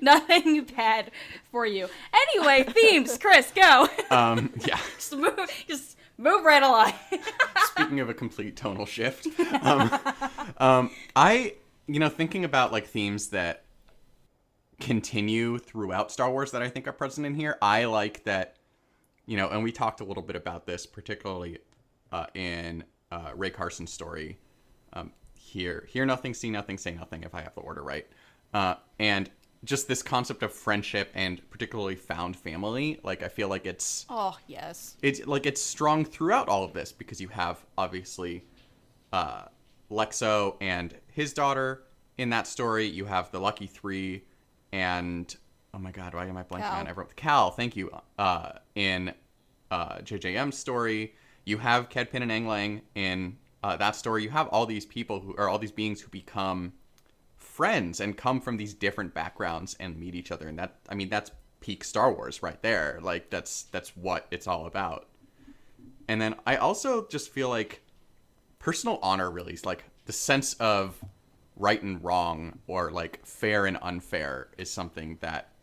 [SPEAKER 4] Nothing bad for you. Anyway, themes, Chris, go.
[SPEAKER 2] Yeah.
[SPEAKER 4] Just move right along.
[SPEAKER 2] Speaking of a complete tonal shift, thinking about like themes that continue throughout Star Wars that I think are present in here, I like that, and we talked a little bit about this, particularly in Ray Carson's story, hear nothing, see nothing, say nothing, if I have the order right, and just this concept of friendship and particularly found family. Like I feel like it's it's strong throughout all of this because you have obviously Lexo and his daughter in that story. You have the Lucky 3 and oh my god, why am I blanking on everyone? Cal, thank you. In JJM's story, you have Kedpin and Aang Lang in that story. You have all these people all these beings who become friends and come from these different backgrounds and meet each other, and that's peak Star Wars right there. Like that's what it's all about. And then I also just feel like personal honor really is like the sense of right and wrong or like fair and unfair is something that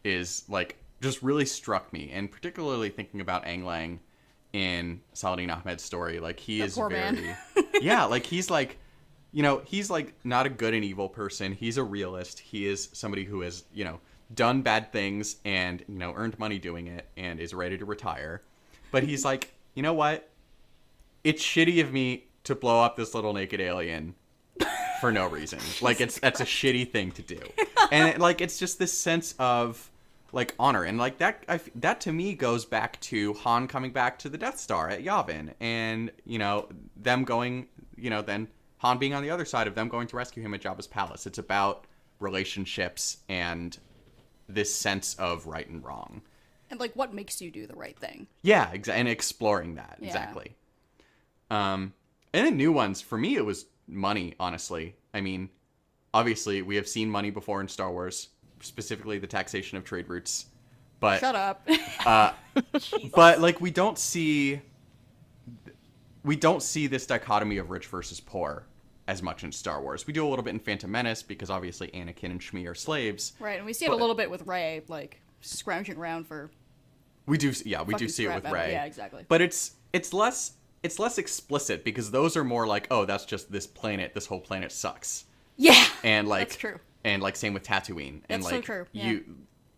[SPEAKER 2] is like just really struck me, and particularly thinking about Aang Lang in Saladin Ahmed's story, like he is very
[SPEAKER 4] man.
[SPEAKER 2] yeah, like he's like he's like not a good and evil person. He's a realist. He is somebody who has done bad things and earned money doing it and is ready to retire, but he's like, you know what, it's shitty of me to blow up this little naked alien for no reason. Like that's a shitty thing to do. And it's just this sense of like honor, and like that to me goes back to Han coming back to the Death Star at Yavin, and them going, then Han being on the other side of them going to rescue him at Jabba's palace. It's about relationships and this sense of right and wrong.
[SPEAKER 4] And like what makes you do the right thing.
[SPEAKER 2] Yeah, and exploring that.
[SPEAKER 4] Yeah.
[SPEAKER 2] Exactly. And the new ones, for me, it was money, honestly. I mean, obviously, we have seen money before in Star Wars, specifically the taxation of trade routes. But
[SPEAKER 4] Shut up.
[SPEAKER 2] but like we don't see this dichotomy of rich versus poor as much in Star Wars. We do a little bit in Phantom Menace because obviously Anakin and Shmi are slaves.
[SPEAKER 4] Right, and we see it a little bit with Rey, like scrounging around for.
[SPEAKER 2] We do see it with
[SPEAKER 4] scrap
[SPEAKER 2] Rey.
[SPEAKER 4] Yeah, exactly.
[SPEAKER 2] But it's less explicit because those are more like, oh, that's just this planet. This whole planet sucks.
[SPEAKER 4] Yeah,
[SPEAKER 2] And like
[SPEAKER 4] that's true.
[SPEAKER 2] And like same with Tatooine. And
[SPEAKER 4] That's
[SPEAKER 2] like
[SPEAKER 4] so true, yeah.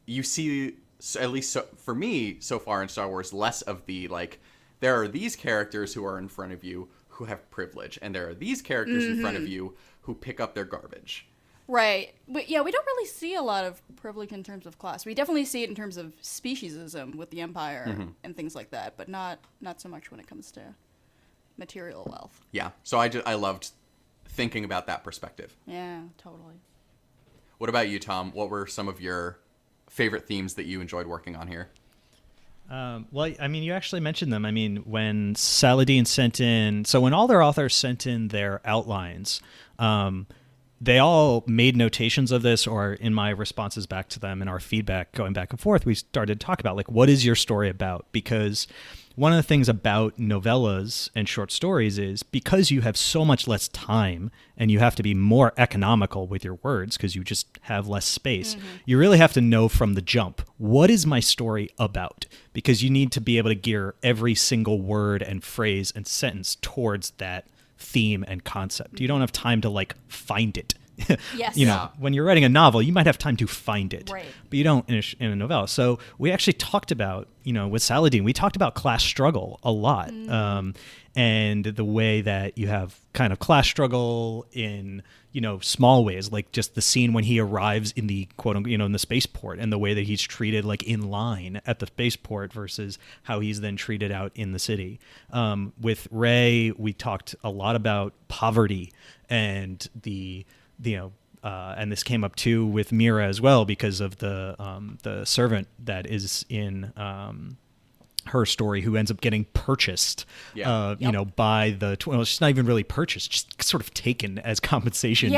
[SPEAKER 2] you see, at least for me so far in Star Wars, less of the like there are these characters who are in front of you who have privilege, and there are these characters in front of you who pick up their garbage.
[SPEAKER 4] Right. But yeah, we don't really see a lot of privilege in terms of class. We definitely see it in terms of speciesism with the Empire and things like that, but not so much when it comes to material wealth.
[SPEAKER 2] Yeah. So I loved thinking about that perspective.
[SPEAKER 4] Yeah, totally.
[SPEAKER 2] What about you, Tom? What were some of your favorite themes that you enjoyed working on here?
[SPEAKER 3] Well, I mean, you actually mentioned them. I mean, when Saladin sent in, so when all their authors sent in their outlines, they all made notations of this, or in my responses back to them and our feedback going back and forth, we started to talk about, like, what is your story about? Because one of the things about novellas and short stories is because you have so much less time and you have to be more economical with your words because you just have less space, you really have to know from the jump, what is my story about? Because you need to be able to gear every single word and phrase and sentence towards that theme and concept. You don't have time to like find it.
[SPEAKER 4] Yes.
[SPEAKER 3] You know, when you're writing a novel, you might have time to find it,
[SPEAKER 4] Right.
[SPEAKER 3] but you don't in a novella. So we actually talked about, you know, with Saladin, we talked about class struggle a lot, and the way that you have kind of class struggle in, you know, small ways, like just the scene when he arrives in the quote unquote, you know, in the spaceport, and the way that he's treated like in line at the spaceport versus how he's then treated out in the city. With Rey, we talked a lot about poverty and and this came up too with Mira as well because of the servant that is in her story who ends up getting purchased, you know, by the well, she's not even really purchased, just sort of taken as compensation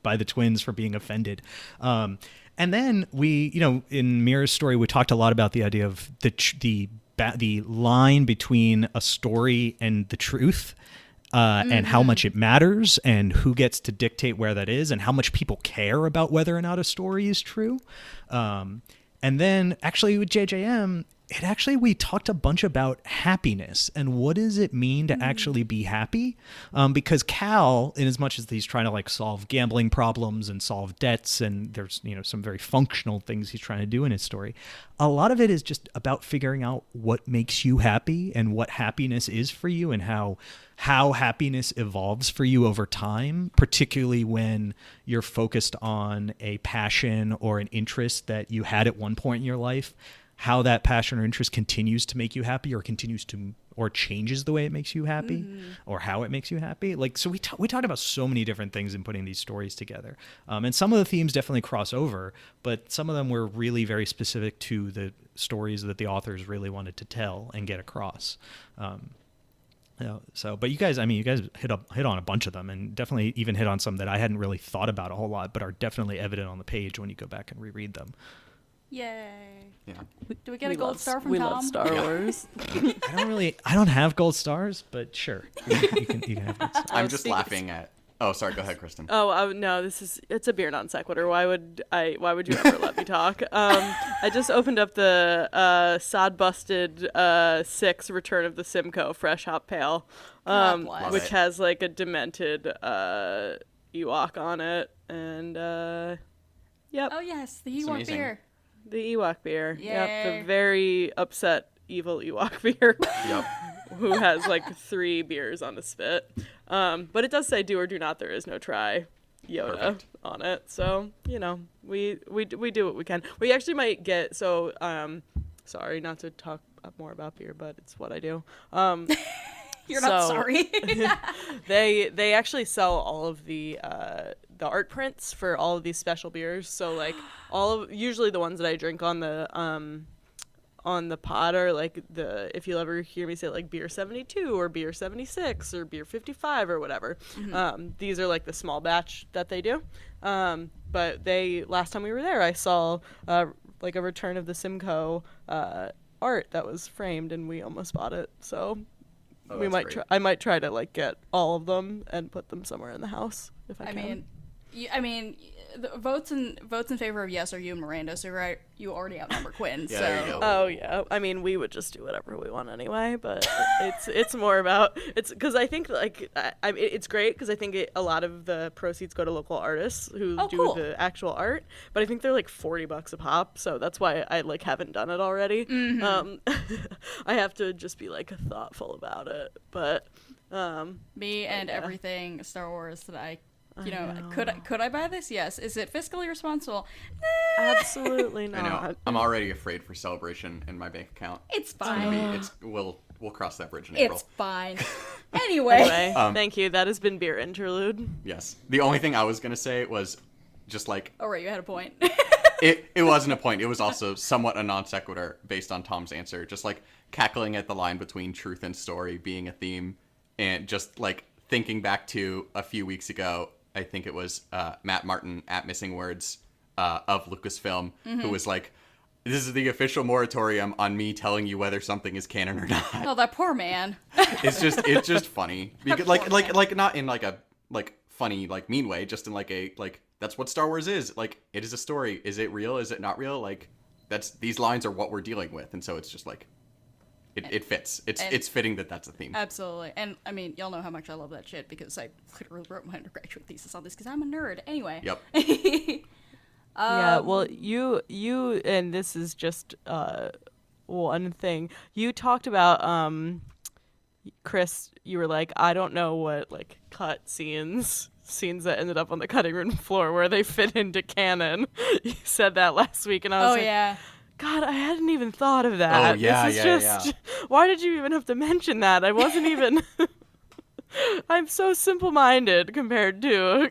[SPEAKER 3] by the twins for being offended. And then we, you know, in Mira's story, we talked a lot about the idea of the line between a story and the truth. And how much it matters and who gets to dictate where that is and how much people care about whether or not a story is true. And then actually with JJM, we talked a bunch about happiness and what does it mean to actually be happy? Because Cal, in as much as he's trying to like solve gambling problems and solve debts, and there's, you know, some very functional things he's trying to do in his story, a lot of it is just about figuring out what makes you happy and what happiness is for you and how happiness evolves for you over time, particularly when you're focused on a passion or an interest that you had at one point in your life, how that passion or interest continues to make you happy or changes the way it makes you happy or how it makes you happy. Like, so we talked about so many different things in putting these stories together. And some of the themes definitely cross over, but some of them were really very specific to the stories that the authors really wanted to tell and get across. But you guys hit on a bunch of them, and definitely even hit on some that I hadn't really thought about a whole lot, but are definitely evident on the page when you go back and reread them.
[SPEAKER 4] Yay.
[SPEAKER 2] Yeah.
[SPEAKER 4] Do we get a gold star from
[SPEAKER 1] we
[SPEAKER 4] Tom?
[SPEAKER 1] love Star Wars.
[SPEAKER 3] I don't have gold stars, but sure. You can have gold stars.
[SPEAKER 2] I'm just laughing at. Oh, sorry. Go ahead, Kristen.
[SPEAKER 1] Oh no! It's a beer non sequitur. Why would you ever let me talk? I just opened up the sod busted 6 Return of the Simcoe Fresh Hop Pale,
[SPEAKER 4] bless.
[SPEAKER 1] which has like a demented Ewok on it, and yep,
[SPEAKER 4] Oh yes, the
[SPEAKER 2] It's
[SPEAKER 4] Ewok
[SPEAKER 2] amazing.
[SPEAKER 4] beer.
[SPEAKER 1] the Ewok beer. Yep,
[SPEAKER 4] Yay.
[SPEAKER 1] the very upset evil Ewok beer.
[SPEAKER 2] Yep.
[SPEAKER 1] Who has like 3 beers on the spit. But it does say do or do not, there is no try Yoda
[SPEAKER 2] Perfect.
[SPEAKER 1] on it. So, you know, we do what we can. We actually might get, so, sorry not to talk more about beer, but it's what I do.
[SPEAKER 4] You're not
[SPEAKER 1] So-
[SPEAKER 4] sorry.
[SPEAKER 1] They actually sell all of the art prints for all of these special beers. So like usually the ones that I drink on on the pod are like if you'll ever hear me say like beer 72 or beer 76 or beer 55 or whatever. These are like the small batch that they do. But last time we were there, I saw like a return of the Simcoe art that was framed, and we almost bought it. So we might try. I might try to like get all of them and put them somewhere in the house if I can.
[SPEAKER 4] The votes in favor of yes are you and Miranda, so you already outnumber Quinn.
[SPEAKER 2] Yeah,
[SPEAKER 4] so
[SPEAKER 2] there you go.
[SPEAKER 1] Oh yeah, I mean we would just do whatever we want anyway, but it's more about because I think like it's great because I think a lot of the proceeds go to local artists who do
[SPEAKER 4] cool.
[SPEAKER 1] the actual art, but I think they're like $40 a pop, so that's why I like haven't done it already. I have to just be like thoughtful about it, but
[SPEAKER 4] me and everything Star Wars that I know. Could I buy this? Yes. Is it fiscally responsible?
[SPEAKER 1] Absolutely
[SPEAKER 2] I
[SPEAKER 1] not.
[SPEAKER 2] know. I'm already afraid for Celebration in my bank account.
[SPEAKER 4] It's fine.
[SPEAKER 2] We'll cross that bridge in April.
[SPEAKER 4] It's fine. Anyway.
[SPEAKER 1] Thank you. That has been Beer Interlude.
[SPEAKER 2] Yes. The only thing I was gonna say was just like
[SPEAKER 4] Oh right, you had a point.
[SPEAKER 2] it wasn't a point. It was also somewhat a non sequitur based on Tom's answer. Just like cackling at the line between truth and story being a theme, and just like thinking back to a few weeks ago. I think it was Matt Martin at Missing Words of Lucasfilm, who was like, "This is the official moratorium on me telling you whether something is canon or not."
[SPEAKER 4] Oh, that poor man.
[SPEAKER 2] It's just funny because like not in like a like funny like mean way, just in like a like that's what Star Wars is. Like it is a story. Is it real? Is it not real? Like these lines are what we're dealing with, and so it's just like. It fits. It's fitting that that's a theme.
[SPEAKER 4] Absolutely. And, I mean, y'all know how much I love that shit because I literally wrote my undergraduate thesis on this because I'm a nerd. Anyway.
[SPEAKER 2] Yep.
[SPEAKER 1] Yeah, well, you and this is just one thing. You talked about, Chris, you were like, I don't know what, like, cut scenes that ended up on the cutting room floor where they fit into canon. You said that last week, and I was like,
[SPEAKER 4] yeah.
[SPEAKER 1] God, I hadn't even thought of that.
[SPEAKER 2] Oh, yeah,
[SPEAKER 1] this is just, why did you even have to mention that? I wasn't even... I'm so simple-minded compared to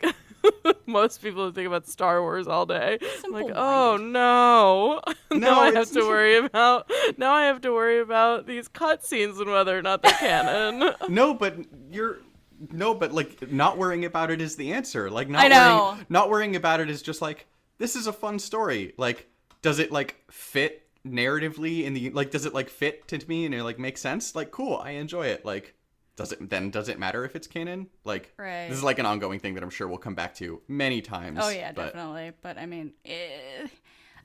[SPEAKER 1] most people who think about Star Wars all day. Like, oh, no. Now I have to worry about these cutscenes and whether or not they're canon.
[SPEAKER 2] No, but like not worrying about it is the answer. Like not worrying about it is just like, this is a fun story. Like, does it like fit narratively in the like does it like fit to me and it like make sense? Like cool, I enjoy it. Like does it matter if it's canon? Like
[SPEAKER 4] right.
[SPEAKER 2] This is like an ongoing thing that I'm sure we'll come back to many times.
[SPEAKER 4] Oh yeah, definitely. But I mean,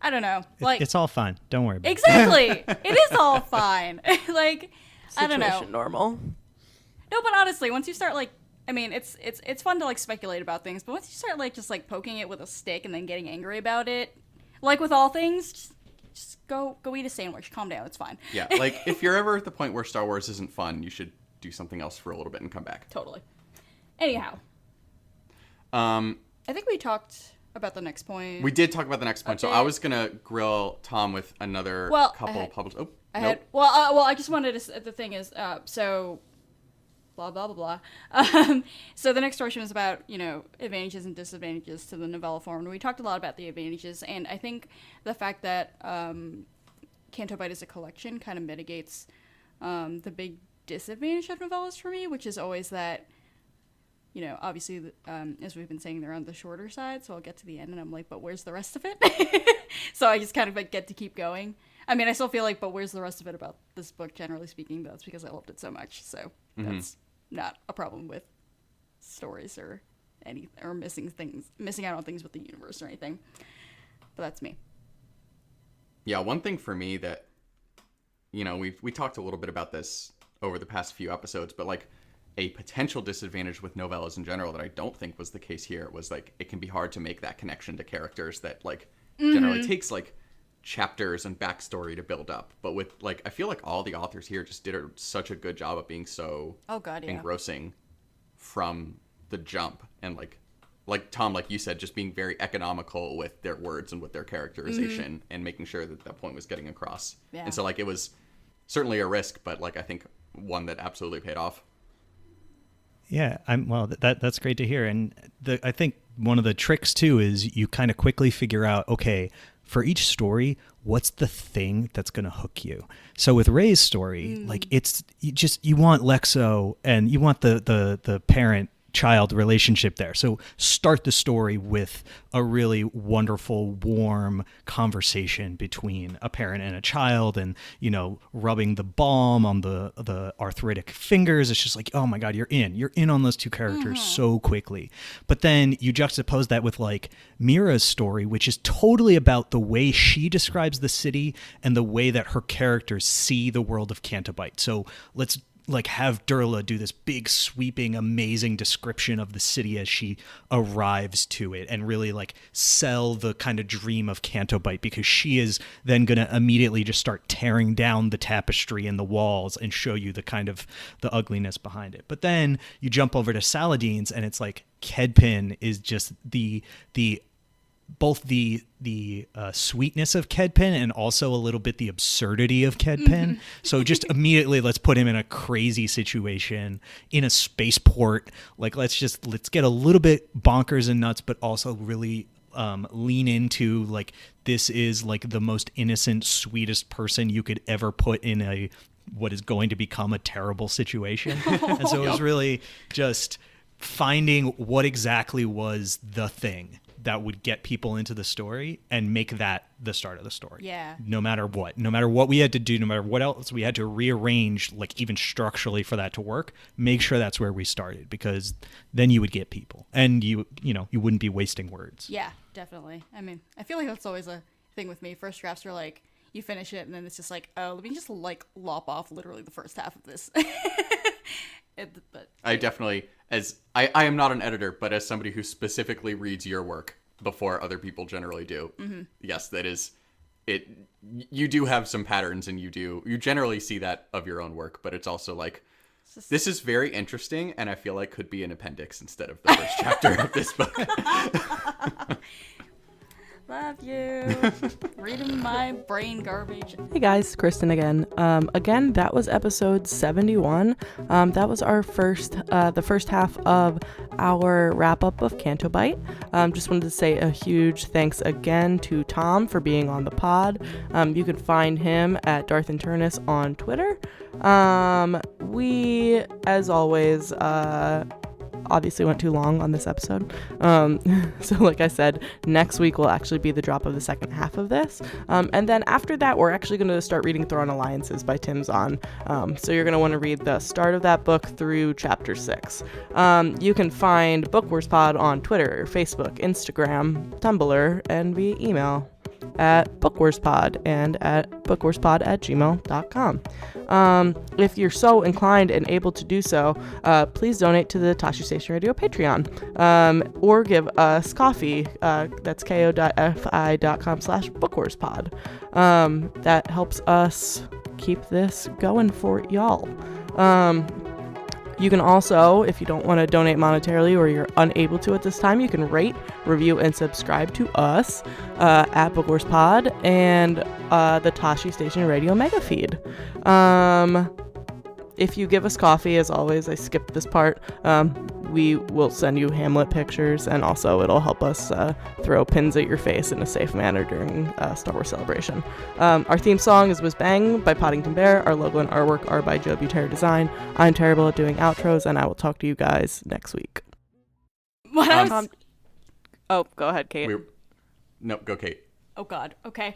[SPEAKER 4] I don't know. Like
[SPEAKER 3] it's all fine. Don't worry about
[SPEAKER 4] exactly. It is all fine. Like I don't know.
[SPEAKER 1] Situation normal.
[SPEAKER 4] No, but honestly, once you start like I mean, it's fun to like speculate about things, but once you start like just like poking it with a stick and then getting angry about it, like with all things, just go eat a sandwich. Calm down. It's fine.
[SPEAKER 2] Yeah, like if you're ever at the point where Star Wars isn't fun, you should do something else for a little bit and come back.
[SPEAKER 4] Totally. Anyhow. I think we talked about the next point.
[SPEAKER 2] We did talk about the next point. So I was going to grill Tom with another couple of published... Oh, nope.
[SPEAKER 4] Well, I just wanted to... The thing is, so... Blah, blah, blah, blah. So the next story was about, advantages and disadvantages to the novella form. And we talked a lot about the advantages. And I think the fact that Canto Bight is a collection kind of mitigates the big disadvantage of novellas for me, which is always that, obviously, as we've been saying, they're on the shorter side. So I'll get to the end and I'm like, but where's the rest of it? So I just kind of like get to keep going. I mean, I still feel like, but where's the rest of it about this book, generally speaking? But that's because I loved it so much. So that's not a problem with stories or missing out on things with the universe or anything. But that's me.
[SPEAKER 2] Yeah, one thing for me that, we talked a little bit about this over the past few episodes, but like a potential disadvantage with novellas in general that I don't think was the case here was like it can be hard to make that connection to characters that like generally takes like chapters and backstory to build up. But with like I feel like all the authors here just did such a good job of being so engrossing from the jump, and like Tom, like you said, just being very economical with their words and with their characterization and making sure that that point was getting across. Yeah. And so like it was certainly a risk, but like I think one that absolutely paid off.
[SPEAKER 3] Yeah, that's great to hear. And I think one of the tricks too is you kind of quickly figure out, okay, for each story, what's the thing that's going to hook you? So with Ray's story, like you want Lexo and you want the parent child relationship there. So start the story with a really wonderful, warm conversation between a parent and a child, and, you know, rubbing the balm on the arthritic fingers. It's just like, oh my God, you're in on those two characters so quickly. But then you juxtapose that with like Mira's story, which is totally about the way she describes the city and the way that her characters see the world of Canto Bight. So let's like have Durla do this big sweeping amazing description of the city as she arrives to it, and really like sell the kind of dream of Canto Bight, because she is then going to immediately just start tearing down the tapestry and the walls and show you the kind of the ugliness behind it. But then you jump over to Saladin's and it's like Kedpin is just both the sweetness of Kedpin and also a little bit the absurdity of Kedpin. So just immediately let's put him in a crazy situation in a spaceport. Like let's get a little bit bonkers and nuts, but also really lean into like this is like the most innocent, sweetest person you could ever put in what is going to become a terrible situation. And so it was really just finding what exactly was the thing that would get people into the story and make that the start of the story.
[SPEAKER 4] Yeah.
[SPEAKER 3] No matter what we had to do, no matter what else we had to rearrange, like even structurally for that to work, make sure that's where we started, because then you would get people and you wouldn't be wasting words.
[SPEAKER 4] Yeah, definitely. I mean, I feel like that's always a thing with me. First drafts are like, you finish it and then it's just like, oh, let me just like lop off literally the first half of this. But
[SPEAKER 2] I definitely, I am not an editor, but as somebody who specifically reads your work before other people generally do, yes, that is it. You do have some patterns, and you generally see that of your own work, but it's also like, this is very interesting, and I feel like could be an appendix instead of the first chapter of this book.
[SPEAKER 4] love you. Reading my brain garbage.
[SPEAKER 1] Hey guys, Kristen again. Again, that was episode 71. That was our the first half of our wrap up of Canto Bight. Just wanted to say a huge thanks again to Tom for being on the pod. You can find him at Darth and Turnus on Twitter. We, as always, obviously went too long on this episode. So like I said, next week will actually be the drop of the second half of this. And then after that, we're actually going to start reading Thrawn Alliances by Tim Zahn. So you're going to want to read the start of that book through chapter 6. You can find Book Wars Pod on Twitter, Facebook, Instagram, Tumblr, and via email at bookwarspod and at bookwarspod@gmail.com. If you're so inclined and able to do so, please donate to the Tashi Station Radio Patreon, or give us coffee. That's ko.fi.com/bookwarspod. That helps us keep this going for y'all. You can also, if you don't want to donate monetarily or you're unable to at this time, you can rate, review, and subscribe to us at Book Wars Pod and the Tashi Station Radio Mega Feed. If you give us coffee, as always, I skipped this part, we will send you Hamlet pictures, and also it'll help us throw pins at your face in a safe manner during Star Wars Celebration. Our theme song is Whiz Bang by Poddington Bear. Our logo and artwork are by Joe Butera Design. I'm terrible at doing outros, and I will talk to you guys next week.
[SPEAKER 4] What
[SPEAKER 1] Oh, go ahead, Kate.
[SPEAKER 2] No, go Kate.
[SPEAKER 4] Oh God. Okay.